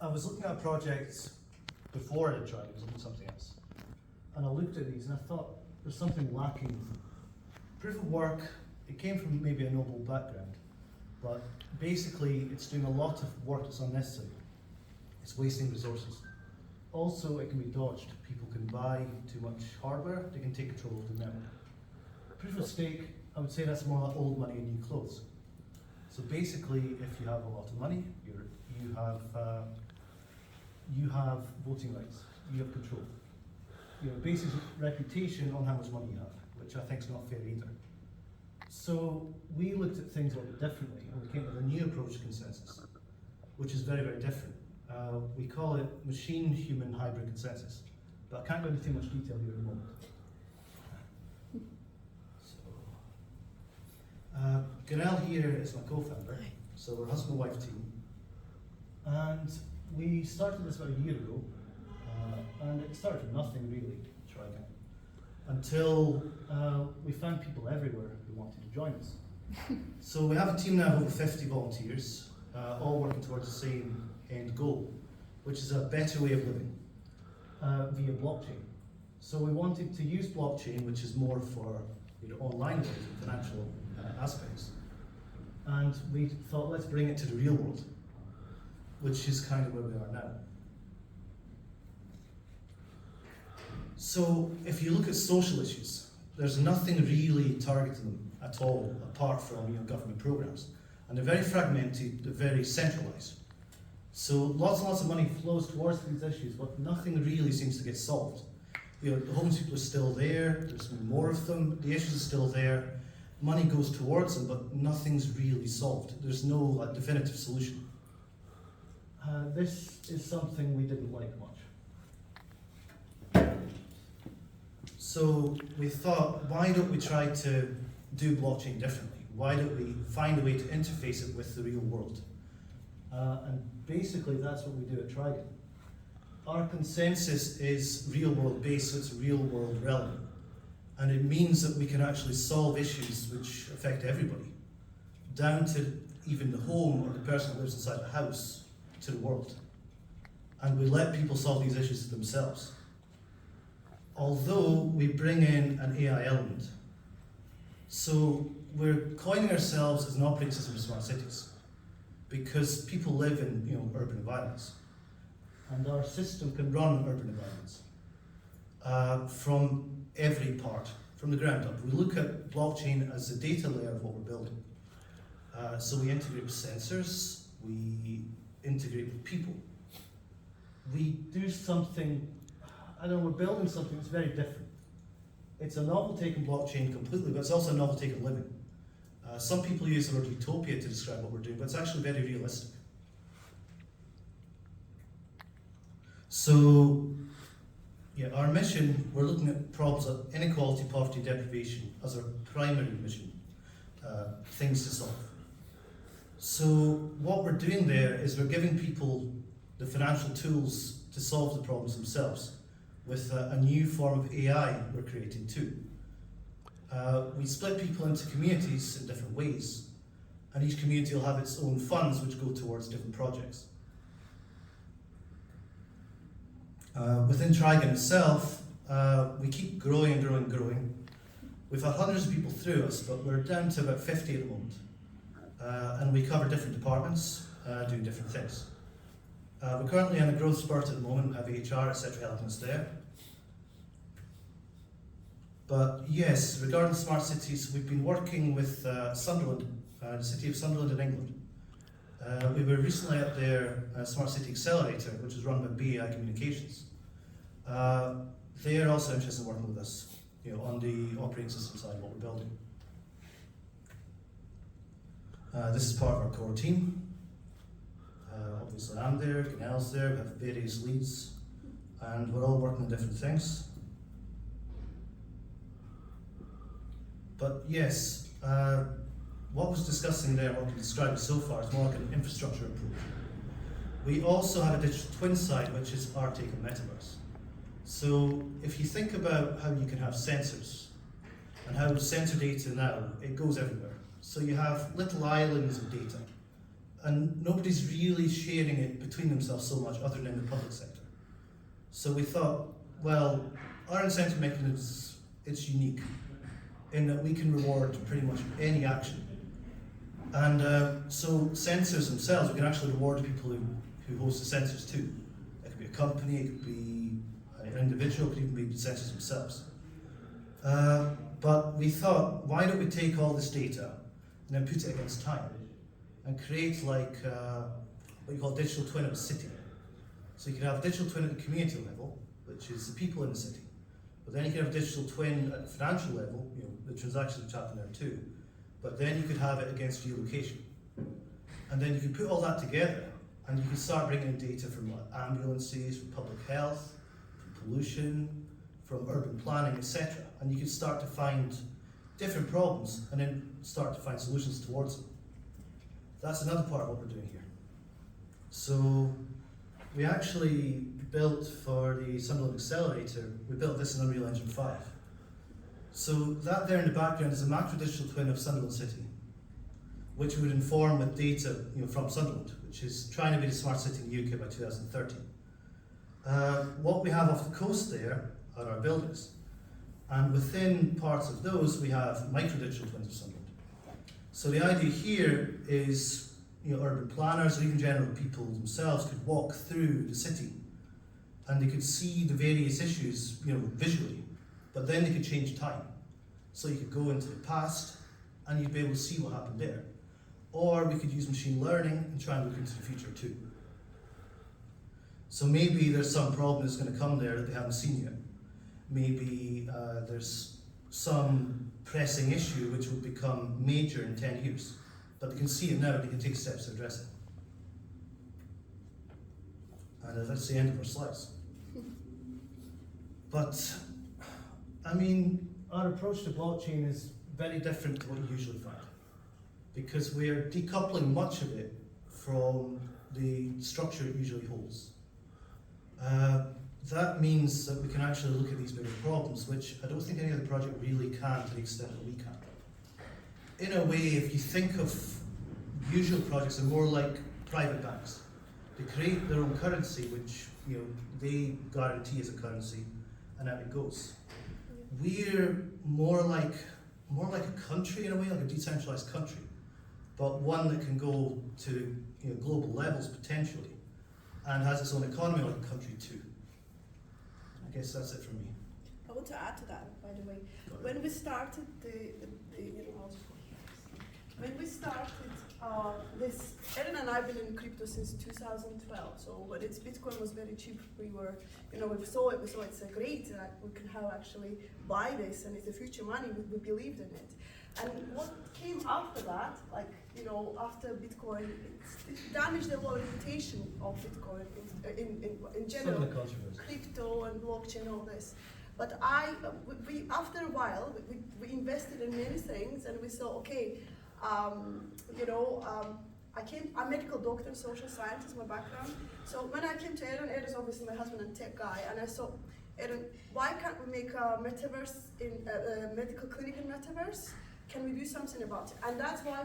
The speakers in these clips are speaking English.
I was looking at a project before I did Trigan, I was looking at something else. And I looked at these and I thought there's something lacking. Proof of work, it came from maybe a noble background, but basically it's doing a lot of work that's unnecessary. It's wasting resources. Also, it can be dodged. People can buy too much hardware, they can take control of the network. Proof of stake, I would say that's more like old money in new clothes. So basically, if you have a lot of money, you have voting rights, you have control. You have a basic reputation on how much money you have, which I think is not fair either. So we looked at things a little bit differently, and we came up with a new approach to consensus, which is very, very different. We call it machine-human hybrid consensus, but I can't go into too much detail here at the moment. Gunel here is my co-founder, so we're a husband and wife team. And we started this about a year ago, and it started with nothing really, Trigan, until we found people everywhere who wanted to join us. So we have a team now of over 50 volunteers, all working towards the same end goal, which is a better way of living via blockchain. So we wanted to use blockchain, which is more for online ways and financial aspects. And we thought, let's bring it to the real world, which is kind of where we are now. So if you look at social issues, there's nothing really targeting them at all, apart from government programs. And they're very fragmented, they're very centralized. So lots and lots of money flows towards these issues, but nothing really seems to get solved. The homeless people are still there, there's more of them, the issues are still there, money goes towards them, but nothing's really solved. There's no definitive solution. This is something we didn't like much. So we thought, why don't we try to do blockchain differently? Why don't we find a way to interface it with the real world? And basically that's what we do at Trigan. Our consensus is real world based, so it's real world relevant. And it means that we can actually solve issues which affect everybody, down to even the home or the person who lives inside the house, to the world. And we let people solve these issues themselves. Although we bring in an AI element. So we're coining ourselves as an operating system of smart cities, because people live in urban environments. And our system can run urban environments from every part, from the ground up. We look at blockchain as the data layer of what we're building. So we integrate with sensors, we integrate with people. We do something, we're building something that's very different. It's a novel take on blockchain completely, but it's also a novel take on living. Some people use the word utopia to describe what we're doing, but it's actually very realistic. So, our mission, we're looking at problems of inequality, poverty, deprivation as our primary mission, things to solve. So what we're doing there is we're giving people the financial tools to solve the problems themselves with a new form of AI we're creating too. We split people into communities in different ways, and each community will have its own funds which go towards different projects. Within Trigan itself, we keep growing and growing and growing. We've had hundreds of people through us, but we're down to about 50 at the moment. And we cover different departments, doing different things. We're currently on a growth spurt at the moment, we have HR, etc. helping us there. But yes, regarding smart cities, we've been working with Sunderland, the city of Sunderland in England. We were recently at their Smart City Accelerator, which is run by BAI Communications. They are also interested in working with us, on the operating system side of what we're building. This is part of our core team. Obviously I'm there, Gunel's there, we have various leads, and we're all working on different things. But yes, what was discussing there, what we described so far, is more like an infrastructure approach. We also have a digital twin side, which is our take on metaverse. So if you think about how you can have sensors, and how sensor data now, it goes everywhere. So you have little islands of data and nobody's really sharing it between themselves so much other than in the public sector. So we thought, well, our incentive mechanism, it's unique in that we can reward pretty much any action. And so sensors themselves, we can actually reward the people who host the sensors too. It could be a company, it could be an individual, it could even be the sensors themselves. But we thought, why don't we take all this data and then put it against time and create like what you call a digital twin of a city. So you can have a digital twin at the community level, which is the people in the city. But then you can have a digital twin at the financial level, you know, the transactions which happen there too. But then you could have it against geolocation. And then you can put all that together and you can start bringing in data from ambulances, from public health, from pollution, from urban planning, etc. And you can start to find different problems and then start to find solutions towards them. That's another part of what we're doing here. So we actually built for the Sunderland Accelerator, we built this in Unreal Engine 5. So that there in the background is a macro digital twin of Sunderland City, which would inform with data, you know, from Sunderland, which is trying to be the smart city in the UK by 2030. What we have off the coast there are our buildings. And within parts of those, we have micro digital twins of Sunderland. So the idea here is, you know, urban planners or even general people themselves could walk through the city and they could see the various issues, you know, visually, but then they could change time. So you could go into the past and you'd be able to see what happened there. Or we could use machine learning and try and look into the future too. So maybe there's some problem that's going to come there that they haven't seen yet. Maybe there's some pressing issue which will become major in 10 years. But they can see it now and they can take steps to address it. And that's the end of our slides. But, I mean, our approach to blockchain is very different to what you usually find. Because we're decoupling much of it from the structure it usually holds. That means that we can actually look at these bigger problems, which I don't think any other project really can to the extent that we can. In a way, if you think of usual projects, they're more like private banks. They create their own currency, which, you know, they guarantee as a currency, and out it goes. We're more like a country in a way, like a decentralized country, but one that can go to, you know, global levels potentially, and has its own economy like a country too. I guess that's it from me. I want to add to that, by the way. When we started this, Erin and I have been in crypto since 2012. So when Bitcoin was very cheap, we were, you know, we saw it's a great, we can how actually buy this and it's the future money, we believed in it. And what came after that, like, you know, after Bitcoin, it damaged the whole reputation of Bitcoin in general, crypto and blockchain, all this. But we after a while, we invested in many things and we saw, okay, you know, I'm a medical doctor, social scientist, my background. So when I came to Erin is obviously my husband and tech guy, and I saw, Erin, why can't we make a metaverse, in a medical clinic in metaverse? Can we do something about it? And that's why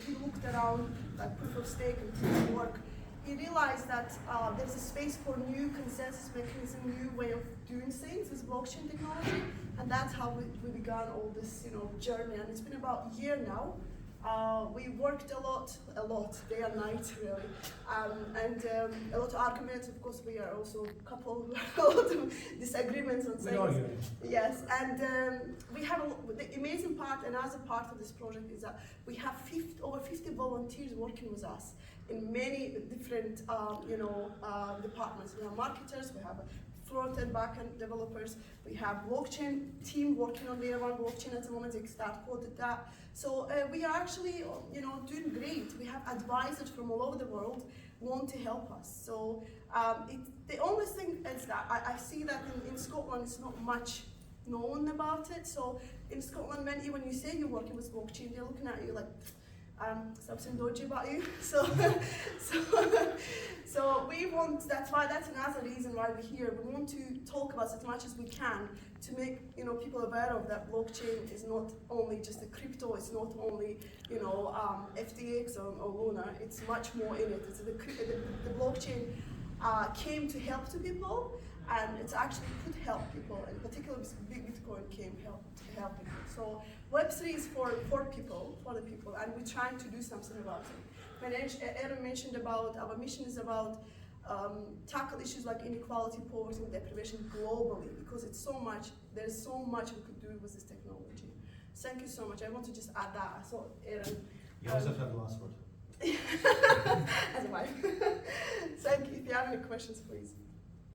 he looked around, like proof of stake and proof of work. He realized that there's a space for new consensus mechanism, new way of doing things, is blockchain technology, and that's how we began all this, you know, journey. And it's been about a year now. We worked a lot, day and night, really, and a lot of arguments. Of course, we are also a couple, a lot of disagreements on things. Yes, and we have the amazing part, another part of this project is that we have over 50 volunteers working with us in many different, departments. We have marketers, we have front and back end developers. We have blockchain team working on layer one blockchain at the moment. They start coded that. So we are actually, doing great. We have advisors from all over the world want to help us. So the only thing is that I see that in Scotland it's not much known about it. So in Scotland, when you say you're working with blockchain, they're looking at you like something dodgy about you. So we want want, that's another reason why we're here. We want to talk about as much as we can to make, you know, people aware of that blockchain is not only just a crypto, it's not only, you know, FTX or Luna, it's much more in it. It's the blockchain came to help the people, and it actually could help people, and particularly Bitcoin came to help people. So Web3 is for people, for the people, and we're trying to do something about it. When Aaron mentioned about our mission is about tackle issues like inequality, poverty, and deprivation globally, because it's so much, there's so much we could do with this technology. Thank you so much. I want to just add that. So Aaron. You always have to have the last word. As a wife. Thank you. If you have any questions, please.